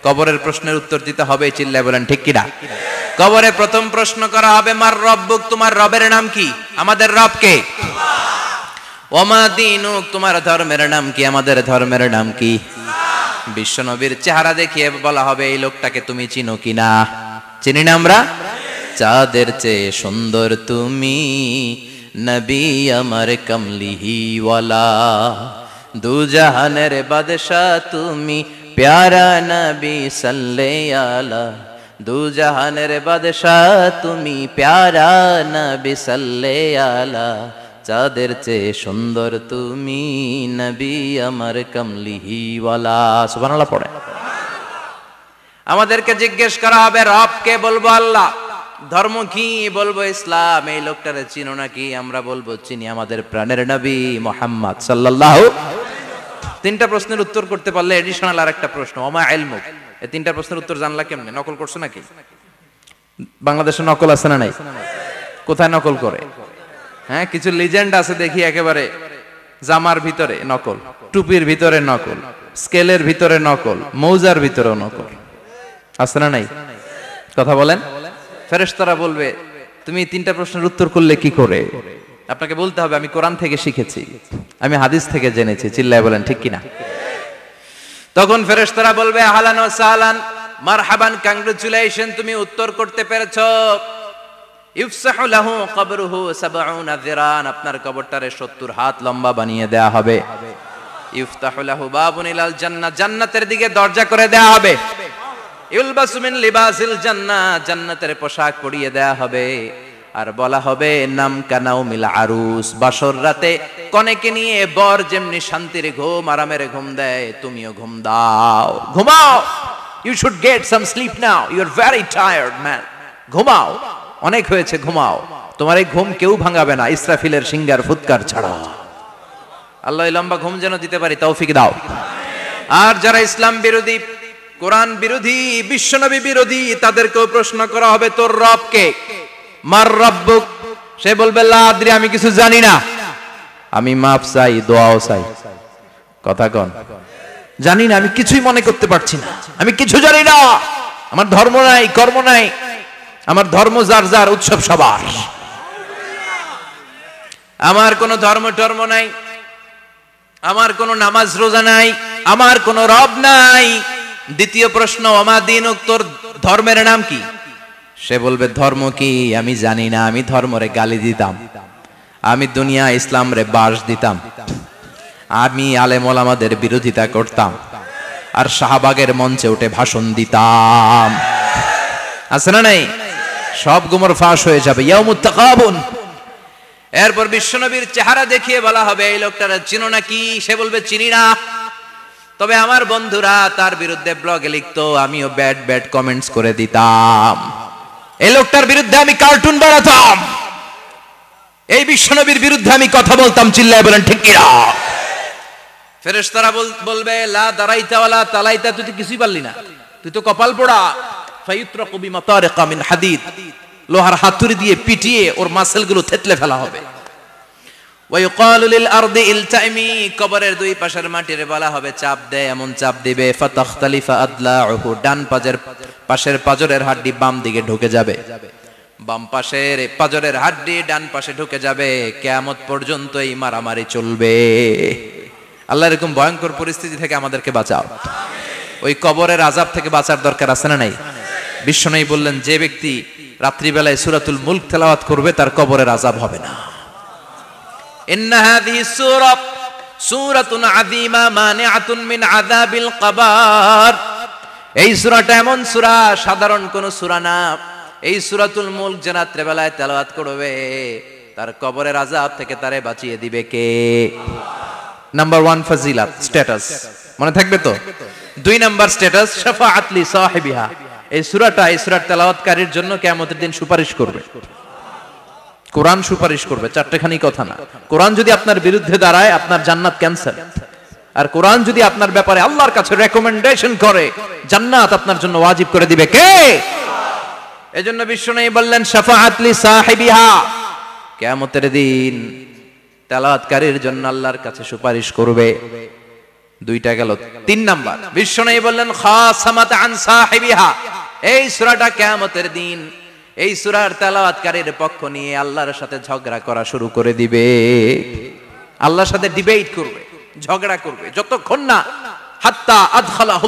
কবরের প্রশ্নের উত্তর দিতে হবে, চিল্লায় বলেন ঠিক কিনা? কবরে প্রথম প্রশ্ন করা হবে, মার রব্বুক, তোমার রবের নাম কি? আমাদের রব কে? ওমা দীনুক, তোমার ধর্মের নাম কি? আমাদের ধর্মের নাম কি? বিশ্বনবীর চেহারা দেখিয়ে বলা হবে, এই লোকটাকে তুমি চিনো কিনা? চিনি না আমরা? চাঁদের চেয়ে সুন্দর তুমি, নবী আমার কমলিহি ওয়ালা, দু জাহানের বাদশা তুমি, প্যারা নবী সাল্লাল্লাহু আলা, দু জাহানের বাদশা তুমি, প্যারা নবী সাল্লাল্লাহু আলা, চাঁদের চেয়ে সুন্দর তুমি, নবী আমার কমলিহি ওয়ালা। সুবহানাল্লাহ পড়ে। আমাদেরকে জিজ্ঞেস করা হবে, রব কে? বলবো আল্লাহ। ধর্ম কি? বলবো ইসলাম। এই লোকটারে চিনো নাকি? আমরা বলবো চিনি, আমাদের প্রাণের নবী মুহাম্মদ সাল্লাল্লাহু। তিনটা প্রশ্নের উত্তর করতে পারলে এডিশনাল আর একটা প্রশ্ন, ওমা ইলমুক। এই তিনটা প্রশ্নের উত্তর জানলা কেমনে? নকল করছো নাকি? বাংলাদেশে নকল আছে না নাই? কোথায় নকল করে? হ্যাঁ, কিছু লিজেন্ড আছে দেখি, একেবারে জামার ভিতরে নকল, টুপির ভিতরে নকল, স্কেলের ভিতরে নকল, মৌজার ভিতরে নকল, আছে না নাই? কথা বলেন। ফেরেশতারা বলবে, তুমি তিনটা প্রশ্নের উত্তর করলে কি করে? আপনাকে বলতে হবে, আমি কোরআন থেকে শিখেছি, আমি হাদিস থেকে জেনেছি। চিল্লায় বলেন ঠিক কিনা? তখন ফেরেশতারা বলবে, আহলান ওয়া সাহলান, মারহাবান, কংগ্রাচুলেশন, তুমি উত্তর করতে পেরেছো। ইফসাহু লাহু কবরুহু ৭০ যিরান, আপনার কবরটারে ৭০ হাত লম্বা বানিয়ে দেয়া হবে। ইফতাহু লাহু বাবুন ইলাল জান্নাহ, জান্নাতের দিকে দরজা করে দেয়া হবে। ইলবাসু মিন লিবাসিল জান্নাহ, জান্নাতের পোশাক পরিয়ে দেয়া হবে। আর বলা হবে, নাম কানাউমিল আরুস, বাসর রাতে কনেকে নিয়ে বর যেমনি শান্তির ঘুম, আরামের ঘুম দেয়, তুমিও ঘুম দাও, ঘুমাও। You should get some sleep now, you are very tired man, ঘুমাও, অনেক হয়েছে, ঘুমাও। তোমার এই ঘুম কেউ ভাঙাবে না, ইসরাফিলের সিঙ্গার ফুৎকার ছাড়া। আল্লাহ লম্বা ঘুম যেন দিতে পারি, তৌফিক দাও। আর যারা ইসলাম বিরোধী, কোরআন বিরোধী, বিশ্বনবী বিরোধী, তাদেরকেও প্রশ্ন করা হবে, তোর রব কে? মার রব্বুক, সে বলবে, লা আদরি, আমি কিছু জানি না, আমি মাফ চাই, দোয়াও চাই। কথা কন, জানি না, আমি কিছুই মনে করতে পারছি না, আমি কিছু জানি না, আমার ধর্ম নাই, কর্ম নাই, আমার ধর্ম যার যার, উৎসব সবার, আমার কোনো ধর্ম টর্ম নাই, আমার কোনো নামাজ রোজা নাই, আমার কোনো রব নাই। দ্বিতীয় প্রশ্ন, ওমা দীনুক, তোর ধর্মের নাম কি? সে বলবে, ধর্ম কি? আমি জানি না, আমি ধর্মরে গালি দিতাম, আমি দুনিয়া ইসলাম রে বাস দিতাম, আমি আলেম ওলামাদের বিরোধিতা করতাম, আর শাহবাগের মঞ্চে উঠে ভাষণ দিতাম। আছে না নাই? সব গুমর ফাঁস হয়ে যাবে, ইয়াউমুত তাকাবুন। এরপর বিশ্বনবীর চেহারা দেখিয়ে বলা হবে, এই লোকটারা চিনো নাকি? সে বলবে, চিনি না, তবে আমার বন্ধুরা তার বিরুদ্ধে ব্লগে লিখতো, আমিও ব্যাড ব্যাড কমেন্টস করে দিতাম, এই লোকটার বিরুদ্ধে আমি কার্টুন বানাতাম, এই বিশ্বনবীর বিরুদ্ধে আমি কথা বলতাম। চিল্লায় বলেন ঠিক কিনা? ফেরেশতারা বলবে, লা দারাইতা ওয়ালা তালাইতা, তুই তো কিছুই পারলি না, তুই তো কপাল পোড়া। ফায়ুতরাকু বিমাতারিকা মিন হাদিদ, লোহার হাতুড়ি দিয়ে পিটিয়ে ওর মাসেলগুলো থেতলে ফেলা হবে। ওয়ায়ুকালু লিল আরদি ইলতাইমি, কবরের দুই পাশের মাটির বলা হবে, চাপ দে, এমন চাপ দিবে, ফাতাখতালিফা আদলাউহু, ডান পাশের পাজরের হাড্ডি বাম দিকে ঢুকে যাবে, বাম পাশের পাজরের হাড্ডি ডান পাশে ঢুকে যাবে। কিয়ামত পর্যন্ত এই মারামারি চলবে। আল্লাহ এরকম ভয়ঙ্কর পরিস্থিতি থেকে আমাদেরকে বাঁচাও। ওই কবরের আযাব থেকে বাঁচার দরকার আছে না নাই? বিশ্বনবী বললেন, যে ব্যক্তি রাত্রিবেলায় সূরাতুল মুলক তেলাওয়াত করবে, তার কবরের আযাব হবে না। ইন্না হাযিহি সূরাতুন আযীমা মানিআতুন মিন আযাবিল কবর, এই সূরাটা এমন সূরা, সাধারণ কোন সূরা না। এই সূরাতুল মুলক যে রাত্রিবেলায় তেলাওয়াত করবে, তার কবরের আযাব থেকে তারে বাঁচিয়ে দিবে কে? নাম্বার 1 ফজিলাত, স্ট্যাটাস, মনে থাকবে তো? 2 নাম্বার স্ট্যাটাস, শাফাআত লি সাহিবিহা, এই সূরাটা, এই সূরার তেলাওয়াতকারীর জন্য কিয়ামতের দিন সুপারিশ করবে। কোরআন সুপারিশ করবে, চারটেখানি কথা না। কোরআন যদি আপনার বিরুদ্ধে দাঁড়ায়, আপনার জান্নাত ক্যান্সেল। আর কোরআন যদি আপনার ব্যাপারে আল্লাহর কাছে রেকমেন্ডেশন করে, জান্নাত আপনার জন্য ওয়াজিব করে দিবে কে? এজন্য বিশ্বনবী বললেন, শাফাআত লি সাহিবিহা, কিয়ামতের দিন তেলাওয়াতকারীর জন্য আল্লাহর কাছে সুপারিশ করবে। দুইটা গেল। 3 নাম্বার বিশ্বনবী বললেন খাসামাত আন সাহিবিহা, এই সূরাটা কিয়ামতের দিন এই সূরার তেলাওয়াতকারীর পক্ষ নিয়ে আল্লাহর সাথে ঝগড়া করা শুরু করে দিবে, আল্লাহর সাথে ডিবেট করবে, ঝগড়া করবে, যতক্ষণ না হাত্তা আদখালাহু